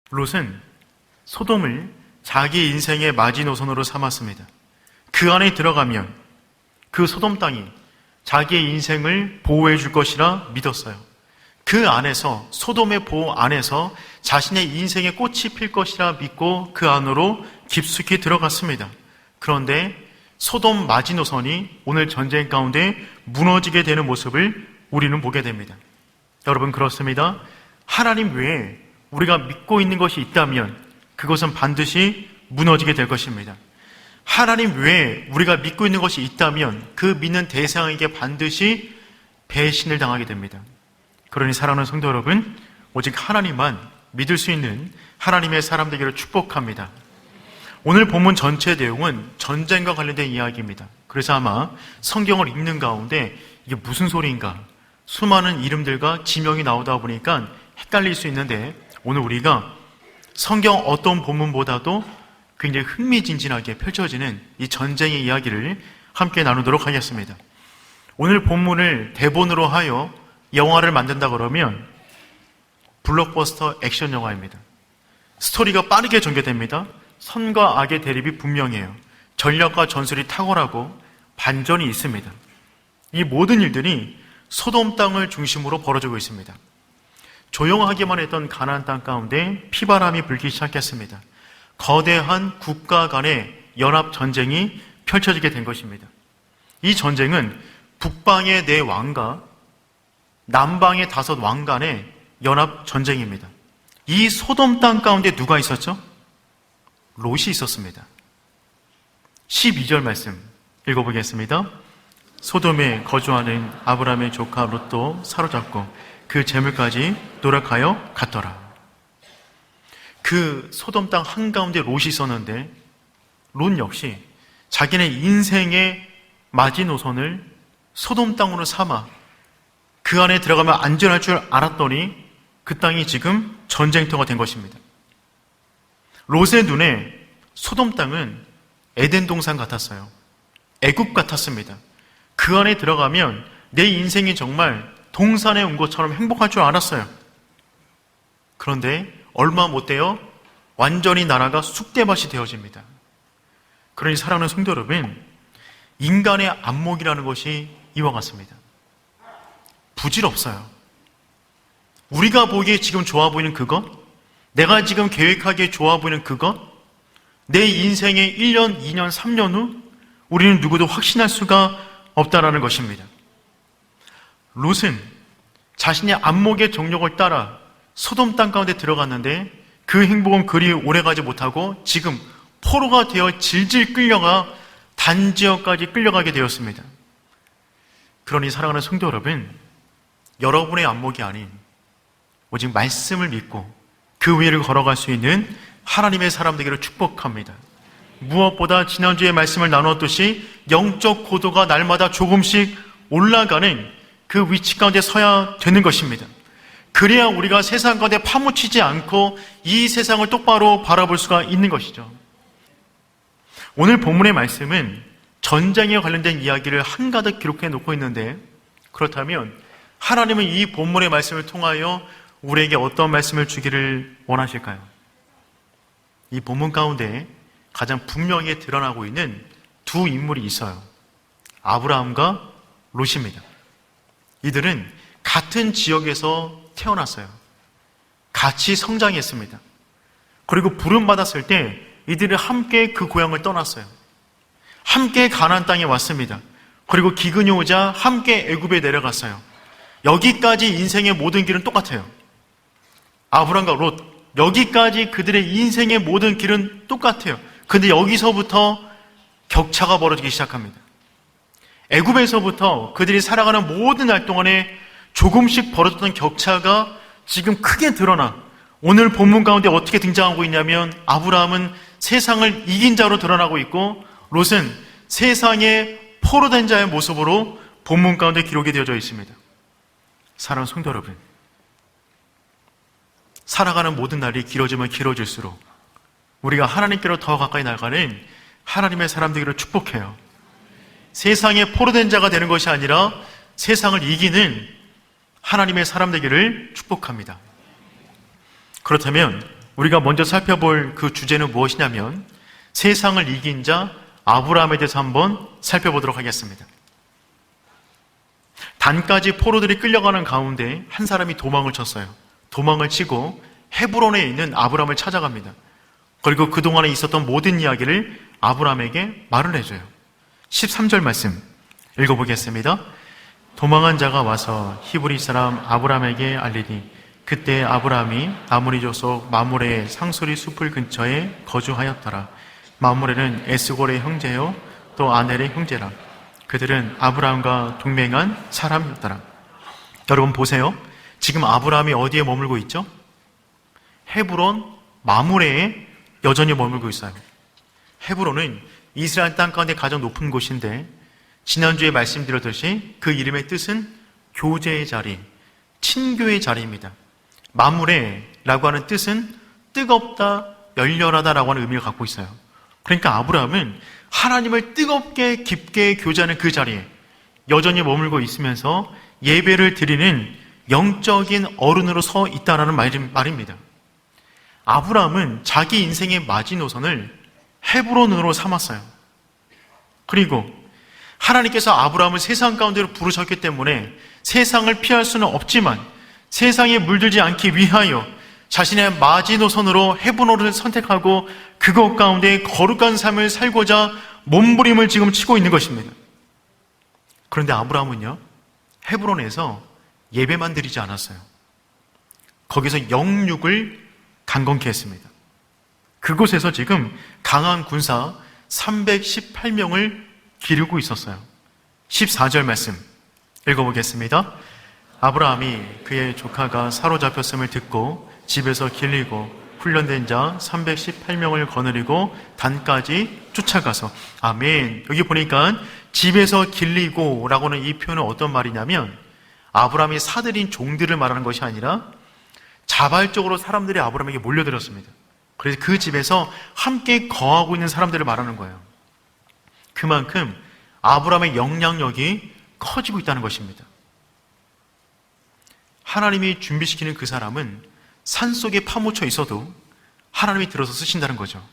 롯은 소돔을 자기 인생의 마지노선으로 삼았습니다. 그 안에 들어가면 그 소돔 땅이 자기의 인생을 보호해 줄 것이라 믿었어요. 그 안에서, 소돔의 보호 안에서 자신의 인생의 꽃이 필 것이라 믿고 그 안으로 깊숙이 들어갔습니다. 그런데 소돔 마지노선이 오늘 전쟁 가운데 무너지게 되는 모습을 우리는 보게 됩니다. 여러분, 그렇습니다. 하나님 외에 우리가 믿고 있는 것이 있다면 그것은 반드시 무너지게 될 것입니다. 하나님 외에 우리가 믿고 있는 것이 있다면 그 믿는 대상에게 반드시 배신을 당하게 됩니다. 그러니 사랑하는 성도 여러분, 오직 하나님만 믿을 수 있는 하나님의 사람 되기를 축복합니다. 오늘 본문 전체 내용은 전쟁과 관련된 이야기입니다. 그래서 아마 성경을 읽는 가운데 이게 무슨 소리인가, 수많은 이름들과 지명이 나오다 보니까 헷갈릴 수 있는데, 오늘 우리가 성경 어떤 본문보다도 굉장히 흥미진진하게 펼쳐지는 이 전쟁의 이야기를 함께 나누도록 하겠습니다. 오늘 본문을 대본으로 하여 영화를 만든다 그러면 블록버스터 액션 영화입니다. 스토리가 빠르게 전개됩니다. 선과 악의 대립이 분명해요. 전략과 전술이 탁월하고 반전이 있습니다. 이 모든 일들이 소돔 땅을 중심으로 벌어지고 있습니다. 조용하기만 했던 가나안 땅 가운데 피바람이 불기 시작했습니다. 거대한 국가 간의 연합 전쟁이 펼쳐지게 된 것입니다. 이 전쟁은 북방의 4왕과 남방의 5왕 간의 연합 전쟁입니다. 이 소돔 땅 가운데 누가 있었죠? 롯이 있었습니다. 12절 말씀 읽어보겠습니다. 소돔에 거주하는 아브라함의 조카 롯도 사로잡고 그 재물까지 노력하여 갔더라. 그 소돔 땅 한가운데 롯이 있었는데 롯 역시 자기네 인생의 마지노선을 소돔 땅으로 삼아 그 안에 들어가면 안전할 줄 알았더니 그 땅이 지금 전쟁터가 된 것입니다. 롯의 눈에 소돔 땅은 에덴 동산 같았어요. 애굽 같았습니다. 그 안에 들어가면 내 인생이 정말 동산에 온 것처럼 행복할 줄 알았어요. 그런데 얼마 못 돼요 완전히 나라가 쑥대밭이 되어집니다. 그러니 사랑하는 성도 여러분, 인간의 안목이라는 것이 이와 같습니다. 부질없어요. 우리가 보기에 지금 좋아 보이는 그것, 내가 지금 계획하기에 좋아 보이는 그것, 내 인생의 1년, 2년, 3년 후 우리는 누구도 확신할 수가 없다라는 것입니다. 롯은 자신의 안목의 정욕을 따라 소돔 땅 가운데 들어갔는데 그 행복은 그리 오래가지 못하고 지금 포로가 되어 질질 끌려가 단지역까지 끌려가게 되었습니다. 그러니 사랑하는 성도 여러분, 여러분의 안목이 아닌 오직 말씀을 믿고 그 위를 걸어갈 수 있는 하나님의 사람 되기를 축복합니다. 무엇보다 지난주에 말씀을 나누었듯이 영적 고도가 날마다 조금씩 올라가는 그 위치 가운데 서야 되는 것입니다. 그래야 우리가 세상 가운데 파묻히지 않고 이 세상을 똑바로 바라볼 수가 있는 것이죠. 오늘 본문의 말씀은 전쟁에 관련된 이야기를 한가득 기록해 놓고 있는데, 그렇다면 하나님은 이 본문의 말씀을 통하여 우리에게 어떤 말씀을 주기를 원하실까요? 이 본문 가운데 가장 분명히 드러나고 있는 두 인물이 있어요. 아브라함과 롯입니다. 이들은 같은 지역에서 태어났어요. 같이 성장했습니다. 그리고 부름받았을 때 이들이 함께 그 고향을 떠났어요. 함께 가나안 땅에 왔습니다. 그리고 기근이 오자 함께 애굽에 내려갔어요. 여기까지 인생의 모든 길은 똑같아요. 아브라함과 롯, 여기까지 그들의 인생의 모든 길은 똑같아요. 근데 여기서부터 격차가 벌어지기 시작합니다. 애굽에서부터 그들이 살아가는 모든 날 동안에 조금씩 벌어졌던 격차가 지금 크게 드러나 오늘 본문 가운데 어떻게 등장하고 있냐면, 아브라함은 세상을 이긴 자로 드러나고 있고 롯은 세상의 포로된 자의 모습으로 본문 가운데 기록이 되어져 있습니다. 사랑하는 성도 여러분, 살아가는 모든 날이 길어지면 길어질수록 우리가 하나님께로 더 가까이 나가는 하나님의 사람 되기를 축복해요. 세상의 포로된 자가 되는 것이 아니라 세상을 이기는 하나님의 사람 되기를 축복합니다. 그렇다면 우리가 먼저 살펴볼 그 주제는 무엇이냐면 세상을 이긴 자 아브라함에 대해서 한번 살펴보도록 하겠습니다. 단까지 포로들이 끌려가는 가운데 한 사람이 도망을 쳤어요. 도망을 치고 헤브론에 있는 아브라함을 찾아갑니다. 그리고 그동안에 있었던 모든 이야기를 아브라함에게 말을 해줘요. 13절 말씀 읽어보겠습니다. 도망한 자가 와서 히브리 사람 아브라함에게 알리니 그때 아브라함이 아모리 족속 마므레의 상수리 숲을 근처에 거주하였더라. 마므레는 에스골의 형제요 또 아넬의 형제라. 그들은 아브라함과 동맹한 사람이었더라. 여러분 보세요. 지금 아브라함이 어디에 머물고 있죠? 헤브론 마므레에 여전히 머물고 있어요. 헤브론은 이스라엘 땅 가운데 가장 높은 곳인데 지난주에 말씀드렸듯이 그 이름의 뜻은 교제의 자리, 친교의 자리입니다. 마므레라고 하는 뜻은 뜨겁다, 열렬하다라고 하는 의미를 갖고 있어요. 그러니까 아브라함은 하나님을 뜨겁게 깊게 교제하는 그 자리에 여전히 머물고 있으면서 예배를 드리는 영적인 어른으로 서 있다는 말입니다. 아브라함은 자기 인생의 마지노선을 헤브론으로 삼았어요. 그리고 하나님께서 아브라함을 세상 가운데로 부르셨기 때문에 세상을 피할 수는 없지만 세상에 물들지 않기 위하여 자신의 마지노선으로 헤브론을 선택하고 그것 가운데 거룩한 삶을 살고자 몸부림을 지금 치고 있는 것입니다. 그런데 아브라함은요, 헤브론에서 예배만 드리지 않았어요. 거기서 영육을 강건케 했습니다. 그곳에서 지금 강한 군사 318명을 기르고 있었어요. 14절 말씀 읽어보겠습니다. 아브라함이 그의 조카가 사로잡혔음을 듣고 집에서 길리고 훈련된 자 318명을 거느리고 단까지 쫓아가서 아멘. 여기 보니까 집에서 길리고 라고는 이 표현은 어떤 말이냐면 아브라함이 사들인 종들을 말하는 것이 아니라 자발적으로 사람들이 아브라함에게 몰려들었습니다. 그래서 그 집에서 함께 거하고 있는 사람들을 말하는 거예요. 그만큼 아브라함의 영향력이 커지고 있다는 것입니다. 하나님이 준비시키는 그 사람은 산속에 파묻혀 있어도 하나님이 들어서 쓰신다는 거죠.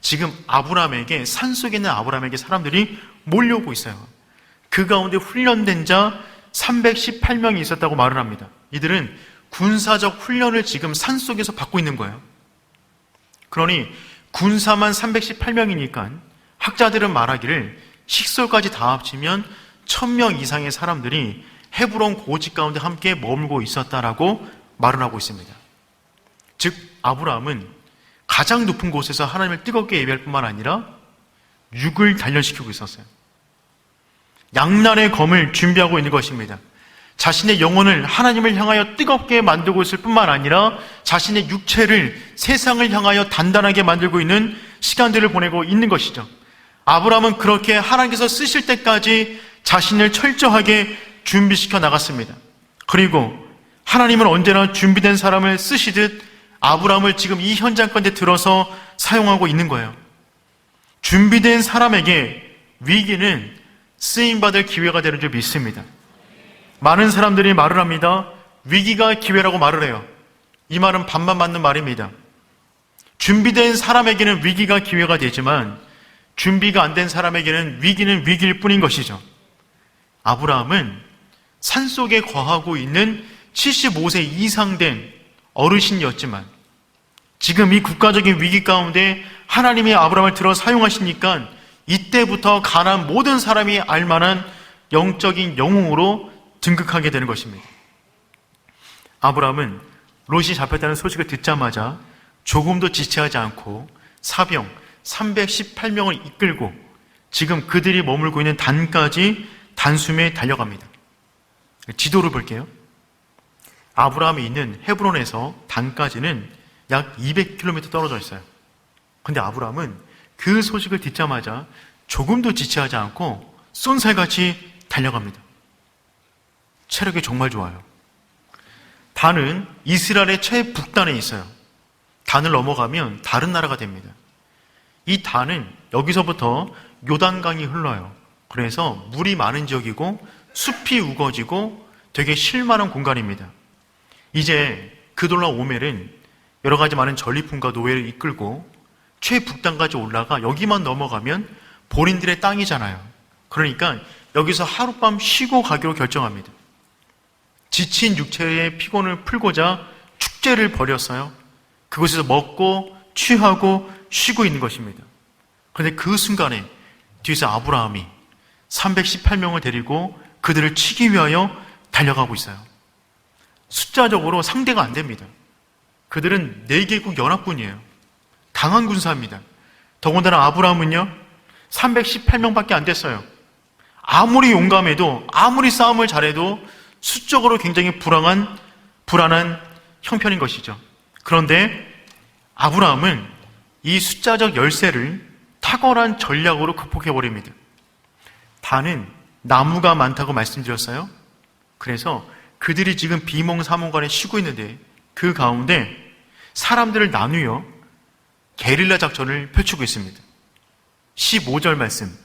지금 아브라함에게, 산속에 있는 아브라함에게 사람들이 몰려오고 있어요. 그 가운데 훈련된 자 318명이 있었다고 말을 합니다. 이들은 군사적 훈련을 지금 산속에서 받고 있는 거예요. 그러니 군사만 318명이니까 학자들은 말하기를 식솔까지 다 합치면 1000명 이상의 사람들이 헤브론 고지 가운데 함께 머물고 있었다라고 말을 하고 있습니다. 즉 아브라함은 가장 높은 곳에서 하나님을 뜨겁게 예배할 뿐만 아니라 육을 단련시키고 있었어요. 양날의 검을 준비하고 있는 것입니다. 자신의 영혼을 하나님을 향하여 뜨겁게 만들고 있을 뿐만 아니라 자신의 육체를 세상을 향하여 단단하게 만들고 있는 시간들을 보내고 있는 것이죠. 아브라함은 그렇게 하나님께서 쓰실 때까지 자신을 철저하게 준비시켜 나갔습니다. 그리고 하나님은 언제나 준비된 사람을 쓰시듯 아브라함을 지금 이 현장 가운데 들어서 사용하고 있는 거예요. 준비된 사람에게 위기는 쓰임받을 기회가 되는 줄 믿습니다. 많은 사람들이 말을 합니다. 위기가 기회라고 말을 해요. 이 말은 반만 맞는 말입니다. 준비된 사람에게는 위기가 기회가 되지만 준비가 안 된 사람에게는 위기는 위기일 뿐인 것이죠. 아브라함은 산속에 거하고 있는 75세 이상 된 어르신이었지만 지금 이 국가적인 위기 가운데 하나님이 아브라함을 들어 사용하시니까 이때부터 가나안 모든 사람이 알만한 영적인 영웅으로 등극하게 되는 것입니다. 아브라함은 롯이 잡혔다는 소식을 듣자마자 조금도 지체하지 않고 사병 318명을 이끌고 지금 그들이 머물고 있는 단까지 단숨에 달려갑니다. 지도를 볼게요. 아브라함이 있는 헤브론에서 단까지는 약 200km 떨어져 있어요. 근데 아브라함은 그 소식을 듣자마자 조금도 지체하지 않고 쏜살같이 달려갑니다. 체력이 정말 좋아요. 단은 이스라엘의 최북단에 있어요. 단을 넘어가면 다른 나라가 됩니다. 이 단은 여기서부터 요단강이 흘러요. 그래서 물이 많은 지역이고 숲이 우거지고 되게 쉴만한 공간입니다. 이제 그돌라 오멜은 여러 가지 많은 전리품과 노예를 이끌고 최북단까지 올라가 여기만 넘어가면 본인들의 땅이잖아요. 그러니까 여기서 하룻밤 쉬고 가기로 결정합니다. 지친 육체의 피곤을 풀고자 축제를 벌였어요. 그곳에서 먹고 취하고 쉬고 있는 것입니다. 그런데 그 순간에 뒤에서 아브라함이 318명을 데리고 그들을 치기 위하여 달려가고 있어요. 숫자적으로 상대가 안 됩니다. 그들은 4개국 연합군이에요. 강한 군사입니다. 더군다나 아브라함은요 318명밖에 안 됐어요. 아무리 용감해도 아무리 싸움을 잘해도 수적으로 굉장히 불안한 형편인 것이죠. 그런데 아브라함은 이 숫자적 열세를 탁월한 전략으로 극복해버립니다. 단은 나무가 많다고 말씀드렸어요. 그래서 그들이 지금 비몽사몽간에 쉬고 있는데 그 가운데 사람들을 나누어 게릴라 작전을 펼치고 있습니다. 15절 말씀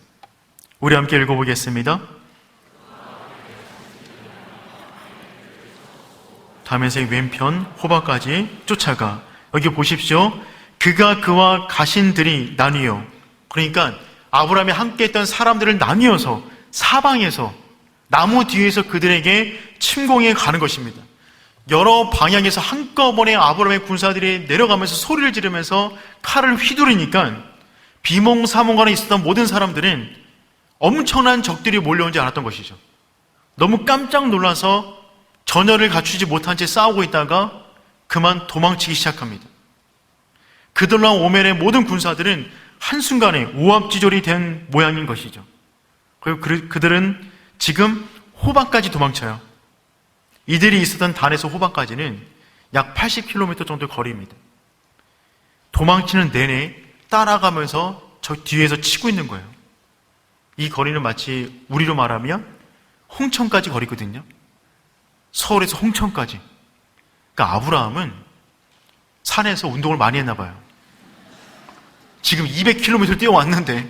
우리 함께 읽어보겠습니다. 다메섹 왼편 호바까지 쫓아가. 여기 보십시오. 그가 그와 가신들이 나뉘어, 그러니까 아브라함이 함께 했던 사람들을 나뉘어서 사방에서 나무 뒤에서 그들에게 침공해 가는 것입니다. 여러 방향에서 한꺼번에 아브라함의 군사들이 내려가면서 소리를 지르면서 칼을 휘두르니까 비몽사몽간에 있었던 모든 사람들은 엄청난 적들이 몰려오지 않았던 것이죠. 너무 깜짝 놀라서 전열을 갖추지 못한 채 싸우고 있다가 그만 도망치기 시작합니다. 그들과 오멜의 모든 군사들은 한순간에 오합지졸이 된 모양인 것이죠. 그리고 그들은 지금 호박까지 도망쳐요. 이들이 있었던 단에서 호박까지는 약 80km 정도 거리입니다. 도망치는 내내 따라가면서 저 뒤에서 치고 있는 거예요. 이 거리는 마치 우리로 말하면 홍천까지 거리거든요. 서울에서 홍천까지. 그러니까 아브라함은 산에서 운동을 많이 했나 봐요. 지금 200km를 뛰어왔는데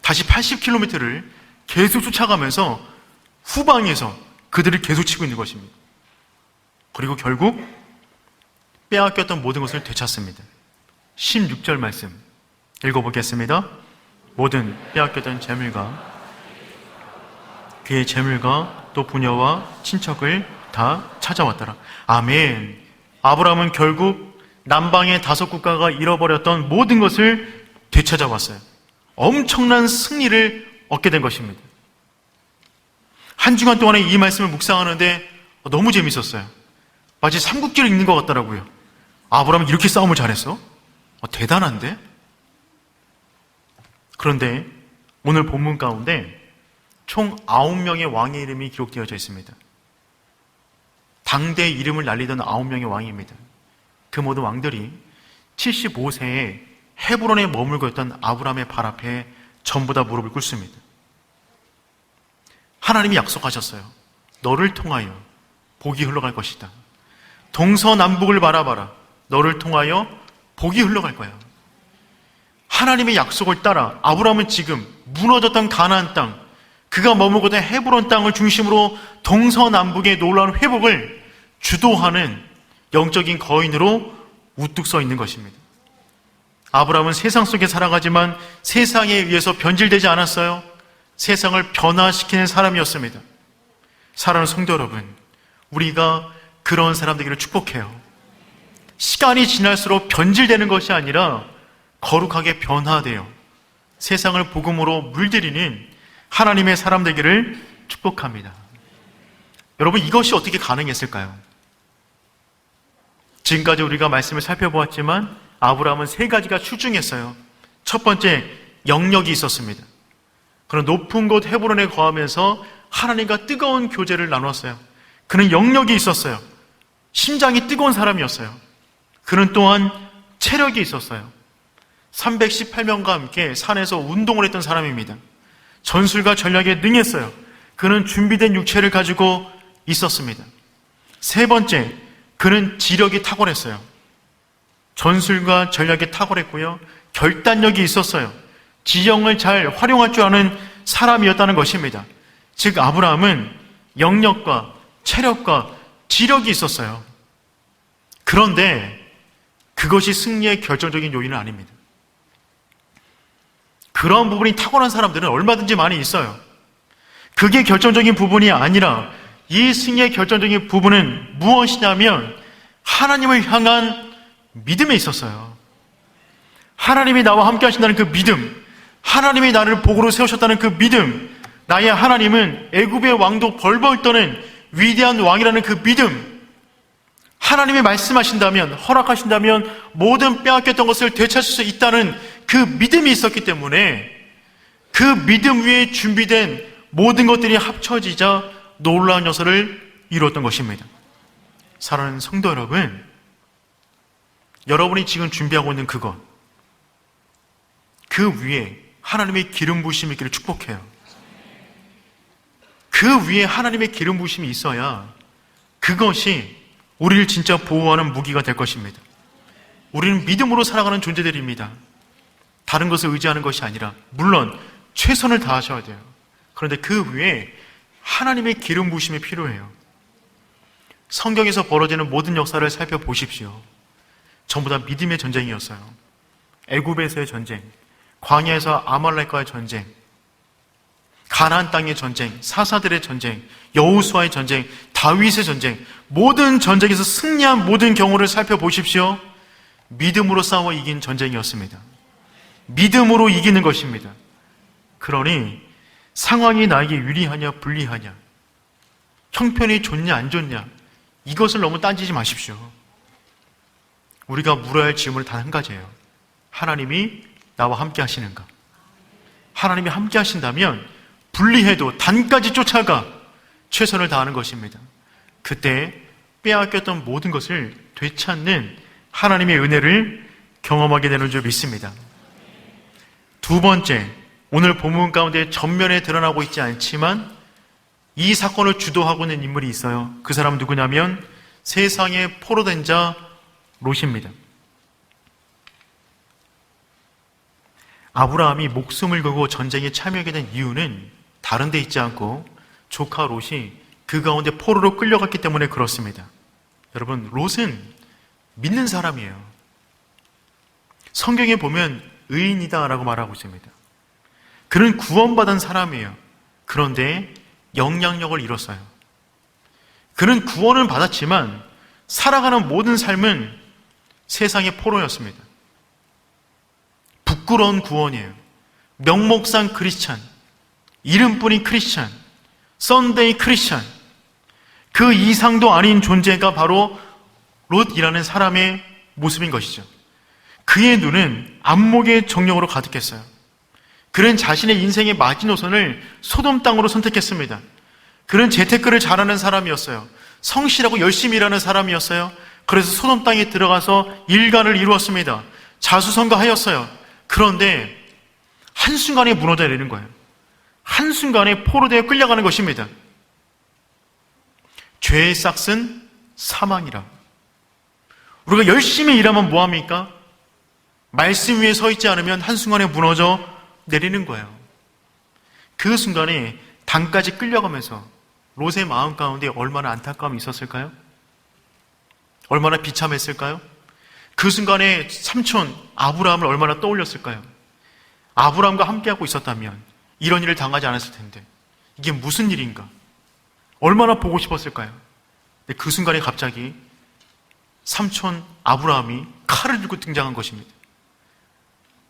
다시 80km를 계속 쫓아가면서 후방에서 그들을 계속 치고 있는 것입니다. 그리고 결국 빼앗겼던 모든 것을 되찾습니다. 16절 말씀 읽어보겠습니다. 모든 빼앗겼던 재물과 그의 재물과 또 부녀와 친척을 다 찾아왔더라. 아멘. 아브라함은 결국 남방의 5국가가 잃어버렸던 모든 것을 되찾아왔어요. 엄청난 승리를 얻게 된 것입니다. 한 주간 동안에 이 말씀을 묵상하는데 너무 재밌었어요. 마치 삼국지를 읽는 것 같더라고요. 아브라함이 이렇게 싸움을 잘했어? 대단한데? 그런데 오늘 본문 가운데 총 9명의 왕의 이름이 기록되어져 있습니다. 당대의 이름을 날리던 9명의 왕입니다. 그 모든 왕들이 75세에 헤브론에 머물고 있던 아브라함의 발 앞에 전부 다 무릎을 꿇습니다. 하나님이 약속하셨어요. 너를 통하여 복이 흘러갈 것이다. 동서남북을 바라봐라. 너를 통하여 복이 흘러갈 거야. 하나님의 약속을 따라 아브라함은 지금 무너졌던 가나안 땅, 그가 머물고 있던 헤브론 땅을 중심으로 동서남북의 놀라운 회복을 주도하는 영적인 거인으로 우뚝 서 있는 것입니다. 아브라함은 세상 속에 살아가지만 세상에 의해서 변질되지 않았어요. 세상을 변화시키는 사람이었습니다. 사랑하는 성도 여러분, 우리가 그런 사람 되기를 축복해요. 시간이 지날수록 변질되는 것이 아니라 거룩하게 변화돼요. 세상을 복음으로 물들이는 하나님의 사람 되기를 축복합니다. 여러분, 이것이 어떻게 가능했을까요? 지금까지 우리가 말씀을 살펴보았지만 아브라함은 3가지가 출중했어요. 첫 번째, 영역이 있었습니다. 그런 높은 곳 헤브론에 거하면서 하나님과 뜨거운 교제를 나눴어요. 그는 영역이 있었어요. 심장이 뜨거운 사람이었어요. 그는 또한 체력이 있었어요. 318명과 함께 산에서 운동을 했던 사람입니다. 전술과 전략에 능했어요. 그는 준비된 육체를 가지고 있었습니다. 세 번째, 그는 지력이 탁월했어요. 전술과 전략에 탁월했고요. 결단력이 있었어요. 지형을 잘 활용할 줄 아는 사람이었다는 것입니다. 즉 아브라함은 영역과 체력과 지력이 있었어요. 그런데 그것이 승리의 결정적인 요인은 아닙니다. 그런 부분이 타고난 사람들은 얼마든지 많이 있어요. 그게 결정적인 부분이 아니라 이 승리의 결정적인 부분은 무엇이냐면 하나님을 향한 믿음에 있었어요. 하나님이 나와 함께 하신다는 그 믿음, 하나님이 나를 복으로 세우셨다는 그 믿음, 나의 하나님은 애굽의 왕도 벌벌 떠는 위대한 왕이라는 그 믿음, 하나님이 말씀하신다면, 허락하신다면 모든 빼앗겼던 것을 되찾을 수 있다는 그 믿음이 있었기 때문에 그 믿음 위에 준비된 모든 것들이 합쳐지자 놀라운 역사를 이루었던 것입니다. 사랑하는 성도 여러분, 여러분이 지금 준비하고 있는 그것, 그 위에 하나님의 기름 부으심이 있기를 축복해요. 그 위에 하나님의 기름 부으심이 있어야 그것이 우리를 진짜 보호하는 무기가 될 것입니다. 우리는 믿음으로 살아가는 존재들입니다. 다른 것을 의지하는 것이 아니라 물론 최선을 다하셔야 돼요. 그런데 그 위에 하나님의 기름 부으심이 필요해요. 성경에서 벌어지는 모든 역사를 살펴보십시오. 전부 다 믿음의 전쟁이었어요. 애굽에서의 전쟁, 광야에서 아말렉과의 전쟁, 가나안 땅의 전쟁, 사사들의 전쟁, 여호수아의 전쟁, 다윗의 전쟁, 모든 전쟁에서 승리한 모든 경우를 살펴보십시오. 믿음으로 싸워 이긴 전쟁이었습니다. 믿음으로 이기는 것입니다. 그러니 상황이 나에게 유리하냐 불리하냐, 형편이 좋냐 안 좋냐, 이것을 너무 따지지 마십시오. 우리가 물어야 할 질문은 단 한 가지예요. 하나님이 나와 함께 하시는가? 하나님이 함께 하신다면 불리해도 단까지 쫓아가 최선을 다하는 것입니다. 그때 빼앗겼던 모든 것을 되찾는 하나님의 은혜를 경험하게 되는 줄 믿습니다. 두 번째, 오늘 본문 가운데 전면에 드러나고 있지 않지만 이 사건을 주도하고 있는 인물이 있어요. 그 사람은 누구냐면 세상에 포로된 자 롯입니다. 아브라함이 목숨을 걸고 전쟁에 참여하게 된 이유는 다른 데 있지 않고 조카 롯이 그 가운데 포로로 끌려갔기 때문에 그렇습니다. 여러분, 롯은 믿는 사람이에요. 성경에 보면 의인이다라고 말하고 있습니다. 그는 구원받은 사람이에요. 그런데 영향력을 잃었어요. 그는 구원을 받았지만 살아가는 모든 삶은 세상의 포로였습니다. 부끄러운 구원이에요. 명목상 크리스찬, 이름뿐인 크리스찬, 썬데이 크리스찬, 그 이상도 아닌 존재가 바로 롯이라는 사람의 모습인 것이죠. 그의 눈은 안목의 정령으로 가득했어요. 그는 자신의 인생의 마지노선을 소돔 땅으로 선택했습니다. 그는 재테크를 잘하는 사람이었어요. 성실하고 열심히 일하는 사람이었어요. 그래서 소돔 땅에 들어가서 일가를 이루었습니다. 자수성가하였어요. 그런데 한순간에 무너져 내리는 거예요. 한순간에 포로되어 끌려가는 것입니다. 죄의 싹은 사망이라. 우리가 열심히 일하면 뭐합니까? 말씀 위에 서 있지 않으면 한순간에 무너져 내리는 거예요. 그 순간에 당까지 끌려가면서 롯의 마음 가운데 얼마나 안타까움이 있었을까요? 얼마나 비참했을까요? 그 순간에 삼촌 아브라함을 얼마나 떠올렸을까요? 아브라함과 함께하고 있었다면 이런 일을 당하지 않았을 텐데 이게 무슨 일인가? 얼마나 보고 싶었을까요? 근데 그 순간에 갑자기 삼촌 아브라함이 칼을 들고 등장한 것입니다.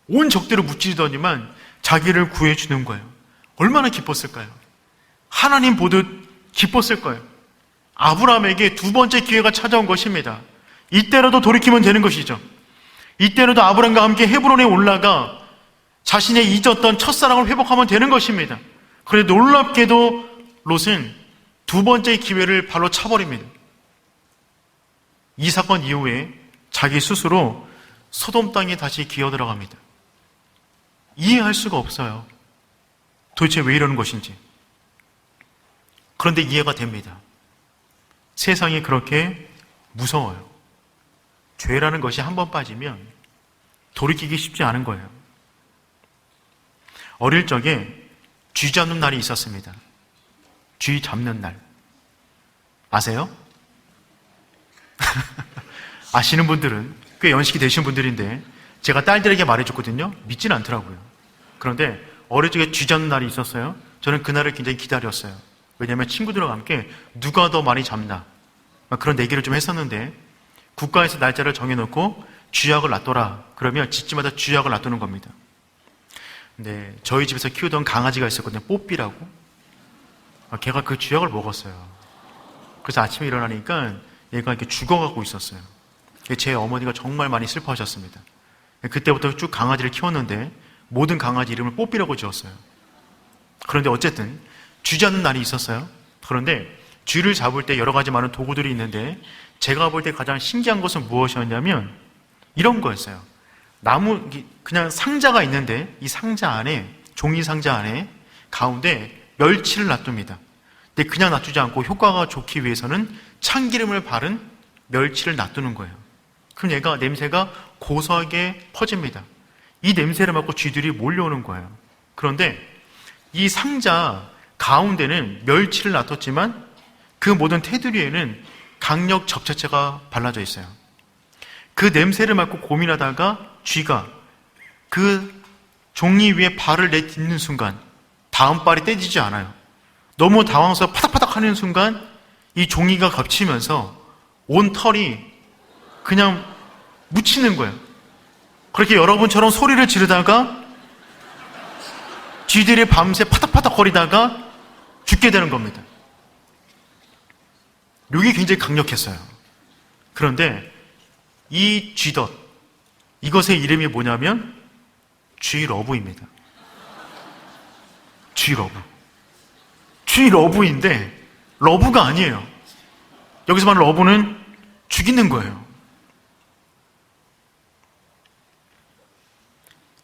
온 적대로 무찌르더니만 자기를 구해주는 거예요. 얼마나 기뻤을까요? 하나님 보듯 기뻤을 거예요. 아브라함에게 두 번째 기회가 찾아온 것입니다. 이때라도 돌이키면 되는 것이죠. 이때라도 아브라함과 함께 헤브론에 올라가 자신의 잊었던 첫사랑을 회복하면 되는 것입니다. 그런데 놀랍게도 롯은 두 번째 기회를 발로 차버립니다. 이 사건 이후에 자기 스스로 소돔 땅에 다시 기어 들어갑니다. 이해할 수가 없어요. 도대체 왜 이러는 것인지. 그런데 이해가 됩니다. 세상이 그렇게 무서워요. 죄라는 것이 한번 빠지면 돌이키기 쉽지 않은 거예요. 어릴 적에 쥐 잡는 날이 있었습니다. 쥐 잡는 날. 아세요? 아시는 분들은 꽤 연식이 되신 분들인데 제가 딸들에게 말해줬거든요. 믿지는 않더라고요. 그런데 어릴 적에 쥐 잡는 날이 있었어요. 저는 그날을 굉장히 기다렸어요. 왜냐하면 친구들과 함께 누가 더 많이 잡나 막 그런 내기를 좀 했었는데 국가에서 날짜를 정해놓고 쥐약을 놔둬라 그러면 집집마다 쥐약을 놔두는 겁니다. 근데 저희 집에서 키우던 강아지가 있었거든요. 뽀삐라고. 걔가 그 쥐약을 먹었어요. 그래서 아침에 일어나니까 얘가 이렇게 죽어가고 있었어요. 제 어머니가 정말 많이 슬퍼하셨습니다. 그때부터 쭉 강아지를 키웠는데 모든 강아지 이름을 뽀삐라고 지었어요. 그런데 어쨌든 쥐 잡는 날이 있었어요. 그런데 쥐를 잡을 때 여러 가지 많은 도구들이 있는데 제가 볼 때 가장 신기한 것은 무엇이었냐면 이런 거였어요. 나무 그냥 상자가 있는데 이 상자 안에 종이 상자 안에 가운데 멸치를 놔둡니다. 근데 그냥 놔두지 않고 효과가 좋기 위해서는 참기름을 바른 멸치를 놔두는 거예요. 그럼 얘가 냄새가 고소하게 퍼집니다. 이 냄새를 맡고 쥐들이 몰려오는 거예요. 그런데 이 상자 가운데는 멸치를 놔뒀지만 그 모든 테두리에는 강력 접착제가 발라져 있어요. 그 냄새를 맡고 고민하다가 쥐가 그 종이 위에 발을 내딛는 순간 다음 발이 떼지지 않아요. 너무 당황해서 파닥파닥 하는 순간 이 종이가 겹치면서 온 털이 그냥 묻히는 거예요. 그렇게 여러분처럼 소리를 지르다가 쥐들이 밤새 파닥파닥 거리다가 죽게 되는 겁니다. 이게 굉장히 강력했어요. 그런데 이 쥐덫, 이것의 이름이 뭐냐면 쥐러브입니다. 쥐러브. 쥐러브인데 러브가 아니에요. 여기서 말하는 러브는 죽이는 거예요.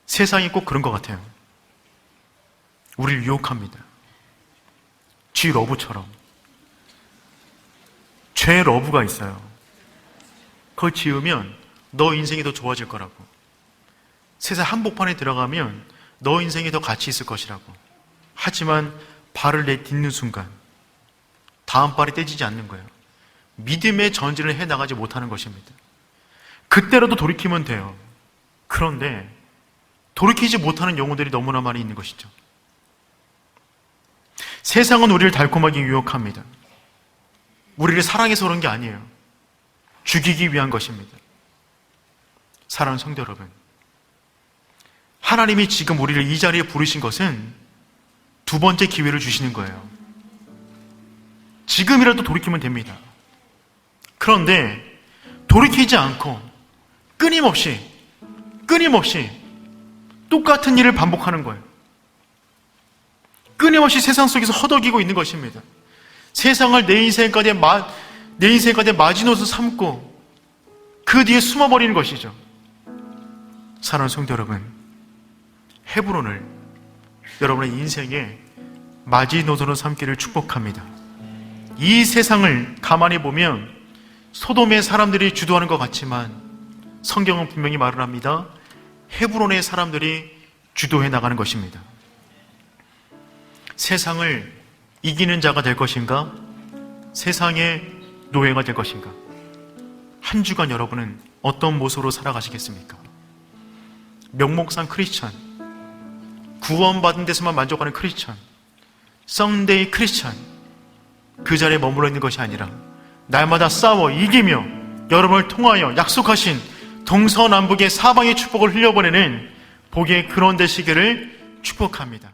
세상이 꼭 그런 것 같아요. 우리를 유혹합니다. 쥐러브처럼. 죄 러브가 있어요. 그걸 지으면 너 인생이 더 좋아질 거라고. 세상 한복판에 들어가면 너 인생이 더 가치 있을 것이라고. 하지만 발을 내딛는 순간 다음 발이 떼지지 않는 거예요. 믿음의 전진을 해나가지 못하는 것입니다. 그때라도 돌이키면 돼요. 그런데 돌이키지 못하는 영혼들이 너무나 많이 있는 것이죠. 세상은 우리를 달콤하게 유혹합니다. 우리를 사랑해서 그런 게 아니에요. 죽이기 위한 것입니다. 사랑하는 성도 여러분, 하나님이 지금 우리를 이 자리에 부르신 것은 두 번째 기회를 주시는 거예요. 지금이라도 돌이키면 됩니다. 그런데 돌이키지 않고 끊임없이 똑같은 일을 반복하는 거예요. 끊임없이 세상 속에서 허덕이고 있는 것입니다. 세상을 내 인생가대 마지노선 삼고 그 뒤에 숨어버리는 것이죠. 사랑하는 성도 여러분, 헤브론을 여러분의 인생의 마지노선으로 삼기를 축복합니다. 이 세상을 가만히 보면 소돔의 사람들이 주도하는 것 같지만 성경은 분명히 말을 합니다. 헤브론의 사람들이 주도해 나가는 것입니다. 세상을 이기는 자가 될 것인가? 세상의 노예가 될 것인가? 한 주간 여러분은 어떤 모습으로 살아가시겠습니까? 명목상 크리스천, 구원받은 데서만 만족하는 크리스천, 썬데이 크리스천, 그 자리에 머물러 있는 것이 아니라 날마다 싸워 이기며 여러분을 통하여 약속하신 동서남북의 사방의 축복을 흘려보내는 복의 근원 되시기를 축복합니다.